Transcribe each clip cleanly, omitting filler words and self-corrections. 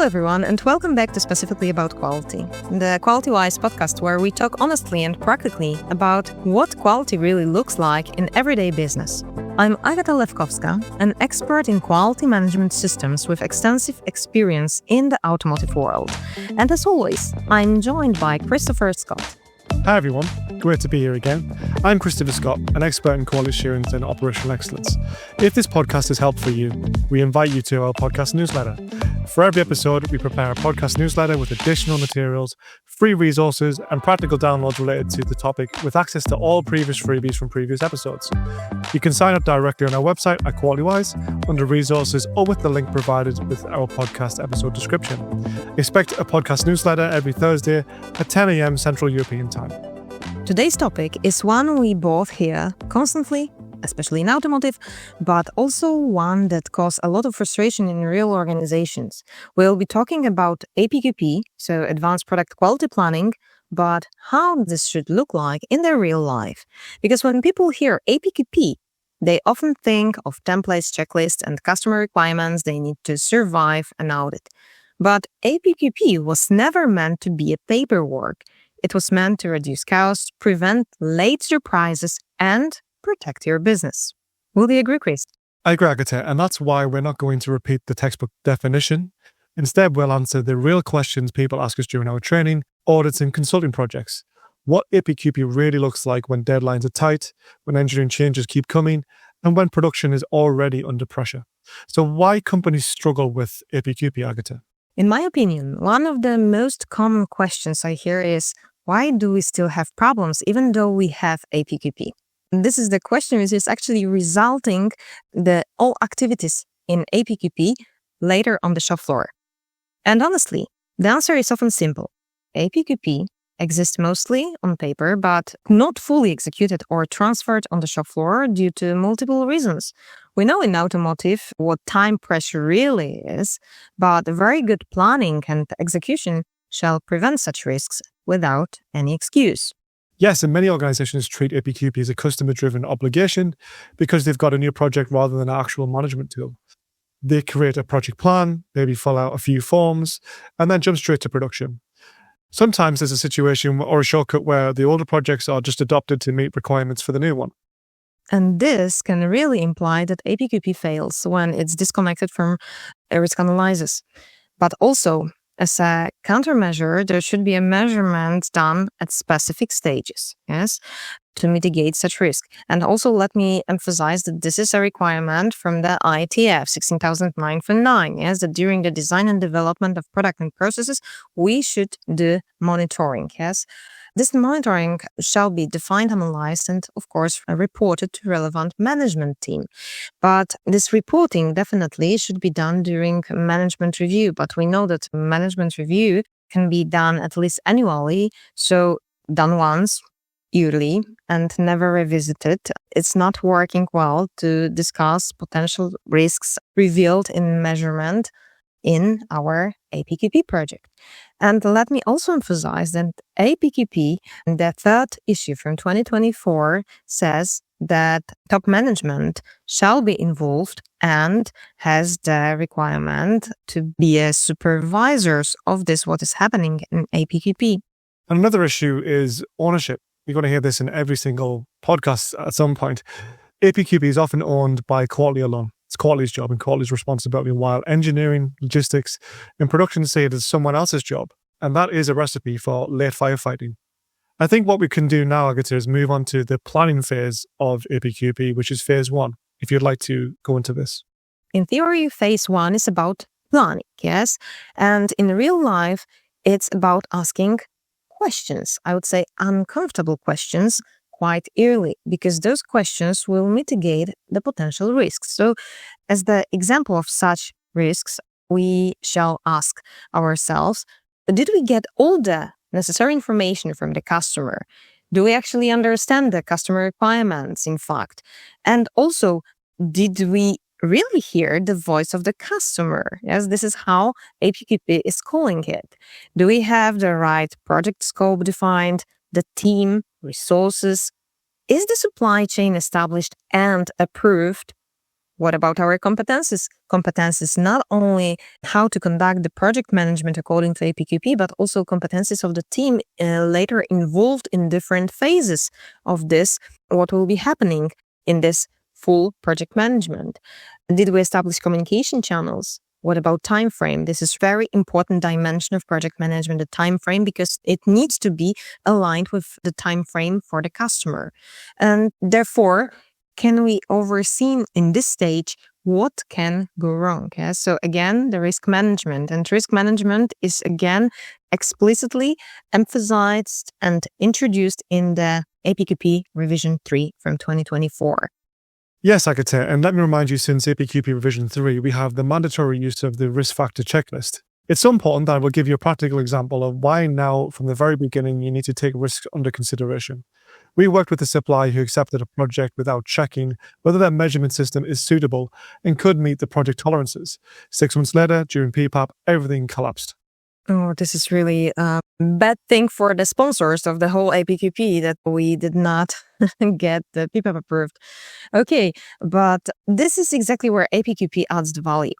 Hello everyone, and welcome back to Specifically About Quality, the Qualitywise podcast where we talk honestly and practically about what quality really looks like in everyday business. I'm Agata Lewkowska, an expert in quality management systems with extensive experience in the automotive world. And as always, I'm joined by Christopher Scott. Hi everyone, great to be here again. I'm Christopher Scott, an expert in quality assurance and operational excellence. If this podcast is helpful for you, we invite you to our podcast newsletter. For every episode, we prepare a podcast newsletter with additional materials, free resources, and practical downloads related to the topic with access to all previous freebies from previous episodes. You can sign up directly on our website at Qualitywise under resources or with the link provided with our podcast episode description. Expect a podcast newsletter every Thursday at 10 a.m. Central European Time. Today's topic is one we both hear constantly, especially in automotive, but also one that causes a lot of frustration in real organizations. We'll be talking about APQP, so Advanced Product Quality Planning, but how this should look like in their real life. Because when people hear APQP, they often think of templates, checklists, and customer requirements they need to survive an audit. But APQP was never meant to be a paperwork. It was meant to reduce costs, prevent late surprises, and protect your business. Will you agree, Chris? I agree, Agata, and that's why we're not going to repeat the textbook definition. Instead, we'll answer the real questions people ask us during our training, audits, and consulting projects. What APQP really looks like when deadlines are tight, when engineering changes keep coming, and when production is already under pressure. So why companies struggle with APQP, Agata? In my opinion, one of the most common questions I hear is, why do we still have problems even though we have APQP? And this is the question which is actually resulting the all activities in APQP later on the shop floor. And honestly, the answer is often simple. APQP exists mostly on paper, but not fully executed or transferred on the shop floor due to multiple reasons. We know in automotive what time pressure really is, but very good planning and execution shall prevent such risks without any excuse. Yes, and many organizations treat APQP as a customer-driven obligation because they've got a new project rather than an actual management tool. They create a project plan, maybe fill out a few forms, and then jump straight to production. Sometimes there's a situation or a shortcut where the older projects are just adopted to meet requirements for the new one. And this can really imply that APQP fails when it's disconnected from risk analysis. But also, as a countermeasure, there should be a measurement done at specific stages, yes, to mitigate such risk. And also let me emphasize that this is a requirement from the ITF 16009, yes, that during the design and development of product and processes, we should do monitoring, yes. This monitoring shall be defined, analyzed, and of course reported to relevant management team. But this reporting definitely should be done during management review. But we know that management review can be done at least annually, so done once, yearly, and never revisited. It's not working well to discuss potential risks revealed in measurement in our APQP project. And let me also emphasize that APQP, the third issue from 2024, says that top management shall be involved and has the requirement to be a supervisors of this, what is happening in APQP. And another issue is ownership. You're going to hear this in every single podcast at some point. APQP is often owned by quality alone. It's quality's job and quality's responsibility, while engineering, logistics, and production say it is someone else's job. And that is a recipe for late firefighting. I think what we can do now, Agata, is move on to the planning phase of APQP, which is phase one, if you'd like to go into this. In theory, phase one is about planning, yes? And in real life, it's about asking questions. I would say uncomfortable questions quite early, because those questions will mitigate the potential risks. So as the example of such risks, we shall ask ourselves, did we get all the necessary information from the customer? Do we actually understand the customer requirements, in fact? And also, did we really hear the voice of the customer? Yes, this is how APQP is calling it. Do we have the right project scope defined, the team, resources? Is the supply chain established and approved? What about our competencies? Competencies not only how to conduct the project management according to APQP, but also competencies of the team later involved in different phases of this, what will be happening in this full project management. Did we establish communication channels? What about time frame? This is very important dimension of project management, the time frame, because it needs to be aligned with the time frame for the customer. And therefore, can we oversee in this stage what can go wrong? Yeah? So again, the risk management, and risk management is again explicitly emphasized and introduced in the APQP revision 3 from 2024. Yes, Agata, and let me remind you, since APQP revision 3, we have the mandatory use of the risk factor checklist. It's so important that I will give you a practical example of why now, from the very beginning, you need to take risks under consideration. We worked with a supplier who accepted a project without checking whether their measurement system is suitable and could meet the project tolerances. 6 months later, during PPAP, everything collapsed. Oh, this is really a bad thing for the sponsors of the whole APQP that we did not get the PPAP approved. Okay, but this is exactly where APQP adds the value.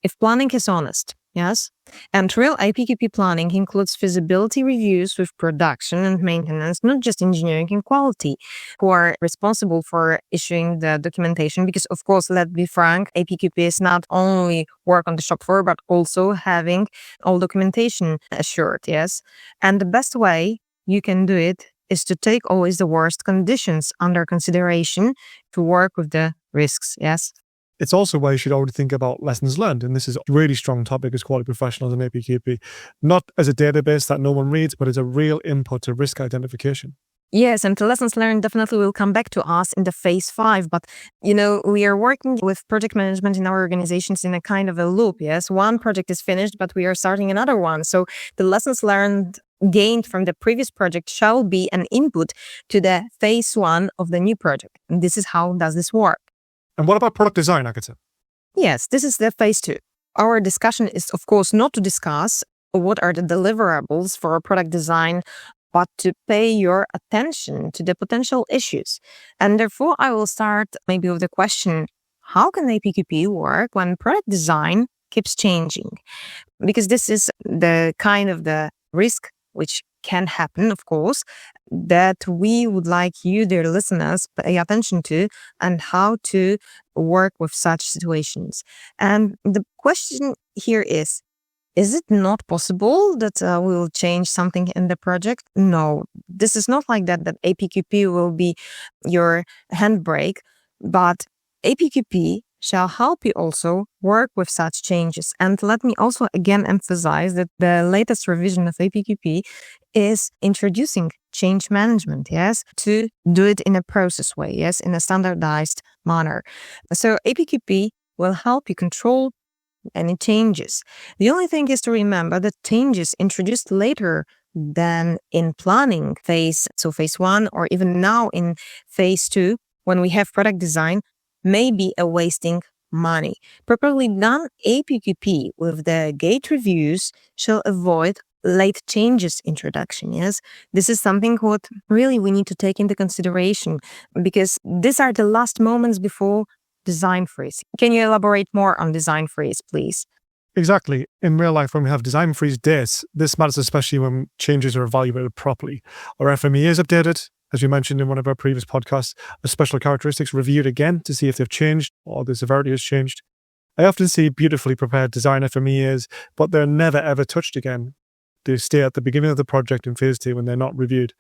If planning is honest, yes, and real APQP planning includes feasibility reviews with production and maintenance, not just engineering and quality, who are responsible for issuing the documentation. Because, of course, let's be frank, APQP is not only work on the shop floor, but also having all documentation assured, yes. And the best way you can do it is to take always the worst conditions under consideration to work with the risks, yes. It's also why you should already think about lessons learned. And this is a really strong topic as quality professionals in APQP, not as a database that no one reads, but as a real input to risk identification. Yes, and the lessons learned definitely will come back to us in the phase 5. But, we are working with project management in our organizations in a kind of a loop, yes? One project is finished, but we are starting another one. So the lessons learned gained from the previous project shall be an input to the phase 1 of the new project. And this is how does this work. And what about product design, Agata? Yes, this is the phase 2. Our discussion is, of course, not to discuss what are the deliverables for a product design, but to pay your attention to the potential issues. And therefore, I will start maybe with the question, how can APQP work when product design keeps changing? Because this is the kind of the risk which can happen, of course, that we would like you, dear listeners, pay attention to and how to work with such situations. And the question here is it not possible that we will change something in the project? No, this is not like that APQP will be your handbrake, but APQP shall help you also work with such changes. And let me also again emphasize that the latest revision of APQP is introducing change management, yes, to do it in a process way, yes, in a standardized manner. So APQP will help you control any changes. The only thing is to remember that changes introduced later than in planning phase, so phase 1 or even now in phase 2, when we have product design, may be a wasting money. Properly done APQP with the gate reviews shall avoid late changes introduction, yes? This is something what really we need to take into consideration because these are the last moments before design freeze. Can you elaborate more on design freeze, please? Exactly. In real life, when we have design freeze dates, this matters especially when changes are evaluated properly. Our FME is updated, as we mentioned in one of our previous podcasts, our special characteristics reviewed again to see if they've changed or the severity has changed. I often see beautifully prepared design FMEs, but they're never ever touched again. They stay at the beginning of the project in phase 2 when they're not reviewed.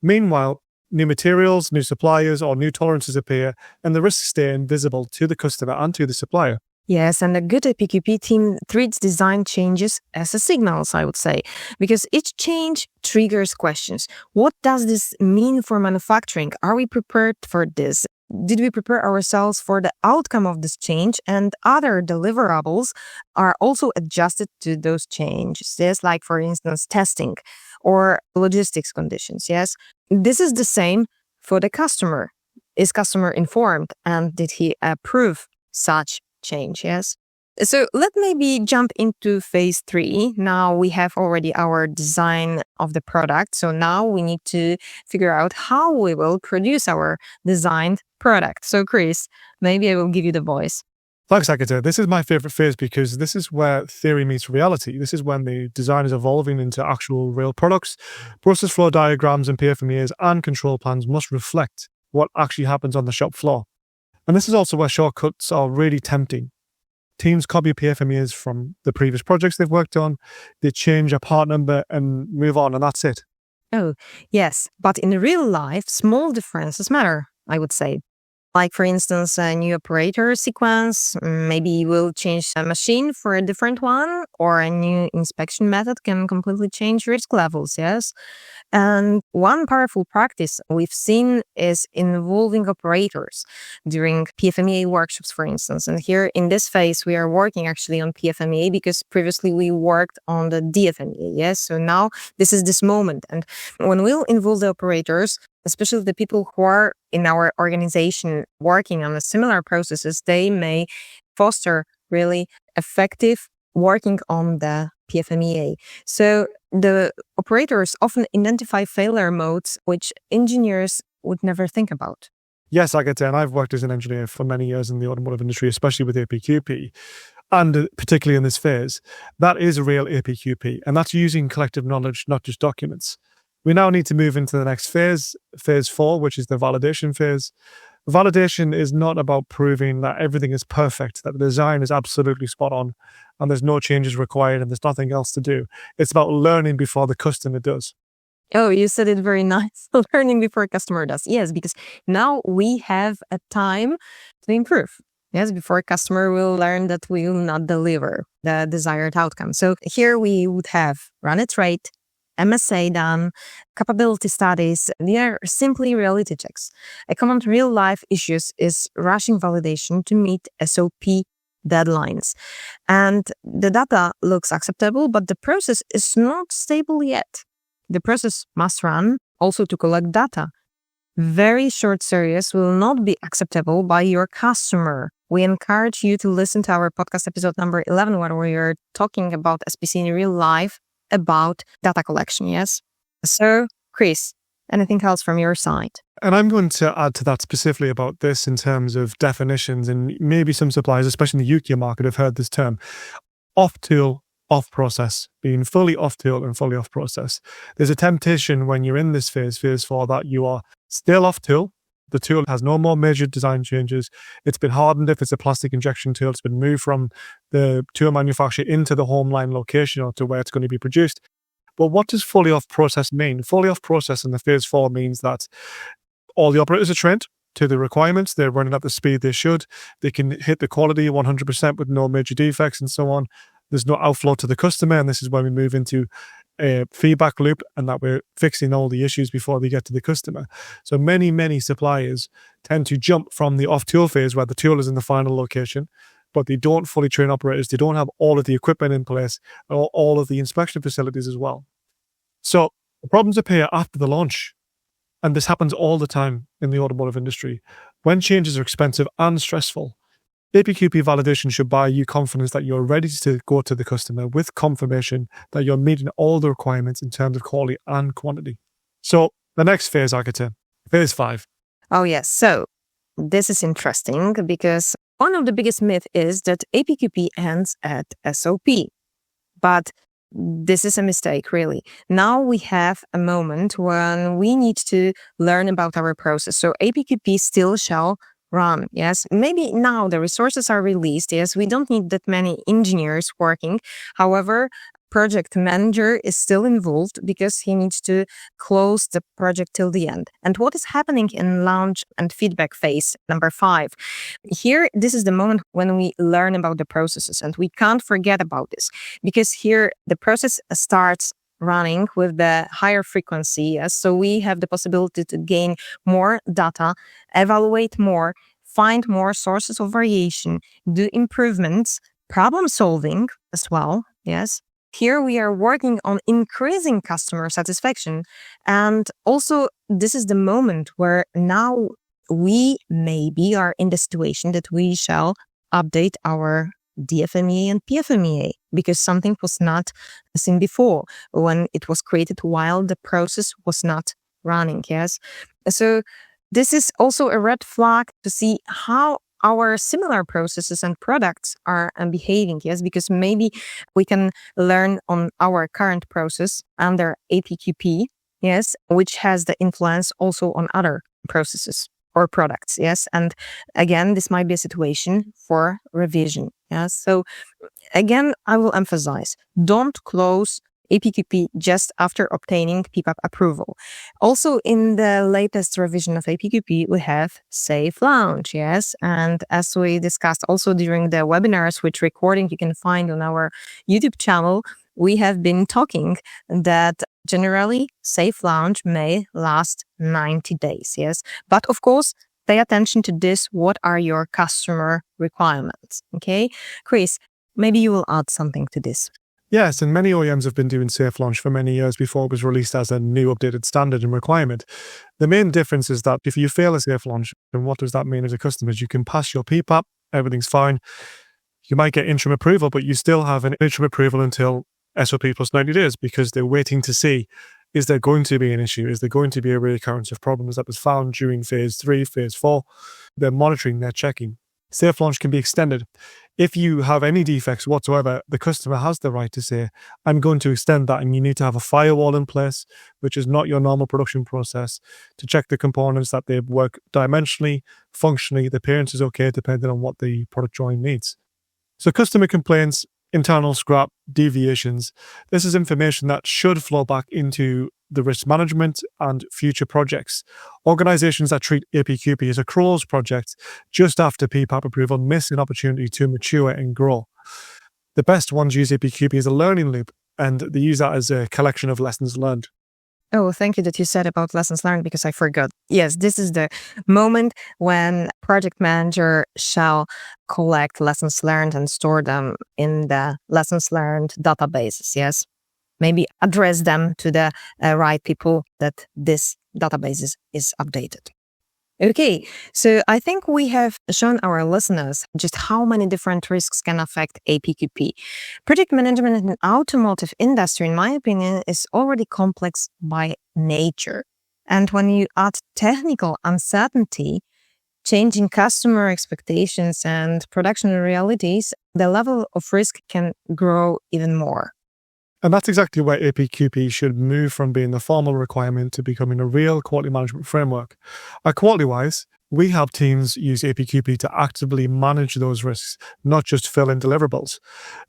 Meanwhile, new materials, new suppliers, or new tolerances appear, and the risks stay invisible to the customer and to the supplier. Yes, and a good APQP team treats design changes as a signals, I would say, because each change triggers questions. What does this mean for manufacturing? Are we prepared for this? Did we prepare ourselves for the outcome of this change? And other deliverables are also adjusted to those changes. Yes, like for instance, testing or logistics conditions. Yes, this is the same for the customer. Is customer informed and did he approve such change? Yes. So let maybe jump into phase 3. Now we have already our design of the product. So now we need to figure out how we will produce our designed product. So Chris, maybe I will give you the voice. Thanks, Agata. This is my favorite phase because this is where theory meets reality. This is when the design is evolving into actual real products. Process flow diagrams and PFMEAs and control plans must reflect what actually happens on the shop floor. And this is also where shortcuts are really tempting. Teams copy PFMEAs from the previous projects they've worked on, they change a part number and move on, and that's it. Oh, yes. But in real life, small differences matter, I would say. Like, for instance, a new operator sequence, maybe you will change a machine for a different one, or a new inspection method can completely change risk levels, yes? And one powerful practice we've seen is involving operators during PFMEA workshops, for instance. And here in this phase, we are working actually on PFMEA because previously we worked on the DFMEA, yes? So now this moment. And when we'll involve the operators, especially the people who are in our organization working on the similar processes, they may foster really effective working on the PFMEA. So the operators often identify failure modes which engineers would never think about. Yes, Agata, and I've worked as an engineer for many years in the automotive industry, especially with APQP, and particularly in this phase. That is a real APQP, and that's using collective knowledge, not just documents. We now need to move into the next phase, phase 4, which is the validation phase. Validation is not about proving that everything is perfect, that the design is absolutely spot on, and there's no changes required and there's nothing else to do. It's about learning before the customer does. Oh, you said it very nice. Learning before a customer does. Yes, because now we have a time to improve. Yes, before a customer will learn that we will not deliver the desired outcome. So here we would have run it right, MSA done, capability studies. They are simply reality checks. A common real-life issue is rushing validation to meet SOP deadlines. And the data looks acceptable, but the process is not stable yet. The process must run also to collect data. Very short series will not be acceptable by your customer. We encourage you to listen to our podcast episode number 11, where we are talking about SPC in real life, about data collection, yes? So, Chris, anything else from your side? And I'm going to add to that specifically about this in terms of definitions, and maybe some suppliers, especially in the UK market, have heard this term. Off-tool, off-process, being fully off-tool and fully off-process. There's a temptation when you're in this phase 4, that you are still off-tool. The tool has no more major design changes. It's been hardened if it's a plastic injection tool. It's been moved from the tool manufacturer into the home line location or to where it's going to be produced. But what does fully off-process mean? Fully off-process in the phase 4 means that all the operators are trained to the requirements. They're running at the speed they should. They can hit the quality 100% with no major defects and so on. There's no outflow to the customer. And this is when we move into a feedback loop, and that we're fixing all the issues before they get to the customer. So many suppliers tend to jump from the off-tool phase where the tool is in the final location, but they don't fully train operators. They don't have all of the equipment in place or all of the inspection facilities as well. So the problems appear after the launch. And this happens all the time in the automotive industry. When changes are expensive and stressful, APQP validation should buy you confidence that you're ready to go to the customer with confirmation that you're meeting all the requirements in terms of quality and quantity. So the next phase, Agata, phase 5. Oh, yes. So this is interesting because one of the biggest myths is that APQP ends at SOP. But this is a mistake, really. Now we have a moment when we need to learn about our process. So APQP still shall run, yes. Maybe now the resources are released, yes. We don't need that many engineers working. However, project manager is still involved because he needs to close the project till the end. And what is happening in launch and feedback phase number 5? Here, this is the moment when we learn about the processes, and we can't forget about this because here the process starts running with the higher frequency, yes. So we have the possibility to gain more data, evaluate more, find more sources of variation, do improvements, problem solving as well, yes. Here we are working on increasing customer satisfaction. And also this is the moment where now we maybe are in the situation that we shall update our DFMEA and PFMEA because something was not seen before when it was created while the process was not running. Yes. So this is also a red flag to see how our similar processes and products are behaving. Yes, because maybe we can learn on our current process under APQP. Yes, which has the influence also on other processes or products. Yes, and again, this might be a situation for revision. Yes, so again, I will emphasize: don't close APQP just after obtaining PPAP approval. Also, in the latest revision of APQP, we have Safe Launch, yes? And as we discussed also during the webinars, which recording you can find on our YouTube channel, we have been talking that generally Safe Launch may last 90 days, yes? But of course, pay attention to this. What are your customer requirements, okay? Chris, maybe you will add something to this. Yes, and many OEMs have been doing Safe Launch for many years before it was released as a new updated standard and requirement. The main difference is that if you fail a Safe Launch, then what does that mean as a customer? You can pass your PPAP, everything's fine. You might get interim approval, but you still have an interim approval until SOP plus 90 days because they're waiting to see, is there going to be an issue? Is there going to be a reoccurrence of problems that was found during phase 3, phase 4? They're monitoring, they're checking. Safe Launch can be extended. If you have any defects whatsoever, the customer has the right to say, I'm going to extend that, and you need to have a firewall in place, which is not your normal production process, to check the components that they work dimensionally, functionally, the appearance is okay, depending on what the product drawing needs. So customer complaints, internal scrap, deviations, this is information that should flow back into the risk management and future projects. Organizations that treat APQP as a closed project just after PPAP approval miss an opportunity to mature and grow. The best ones use APQP as a learning loop, and they use that as a collection of lessons learned. Oh, thank you that you said about lessons learned because I forgot. Yes, this is the moment when project manager shall collect lessons learned and store them in the lessons learned databases. Yes. Maybe address them to the right people that this database is updated. Okay, so I think we have shown our listeners just how many different risks can affect APQP. Project management in the automotive industry, in my opinion, is already complex by nature. And when you add technical uncertainty, changing customer expectations and production realities, the level of risk can grow even more. And that's exactly where APQP should move from being the formal requirement to becoming a real quality management framework. At Qualitywise, we help teams use APQP to actively manage those risks, not just fill in deliverables.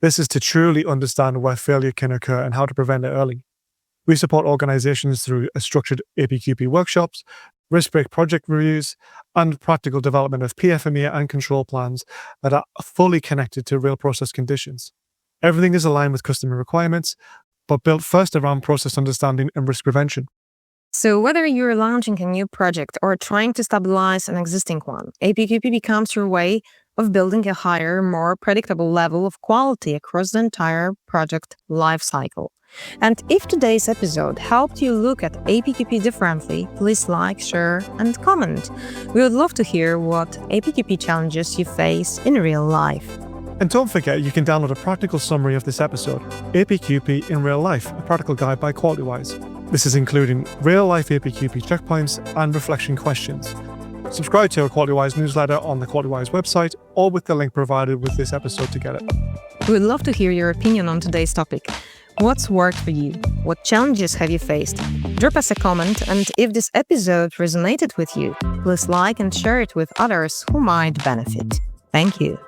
This is to truly understand where failure can occur and how to prevent it early. We support organizations through a structured APQP workshops, risk-based project reviews, and practical development of PFMEA and control plans that are fully connected to real process conditions. Everything is aligned with customer requirements, but built first around process understanding and risk prevention. So whether you're launching a new project or trying to stabilize an existing one, APQP becomes your way of building a higher, more predictable level of quality across the entire project lifecycle. And if today's episode helped you look at APQP differently, please like, share, and comment. We would love to hear what APQP challenges you face in real life. And don't forget, you can download a practical summary of this episode, APQP in Real Life, a practical guide by Qualitywise. This is including real-life APQP checkpoints and reflection questions. Subscribe to our Qualitywise newsletter on the Qualitywise website or with the link provided with this episode to get it. We would love to hear your opinion on today's topic. What's worked for you? What challenges have you faced? Drop us a comment, and if this episode resonated with you, please like and share it with others who might benefit. Thank you.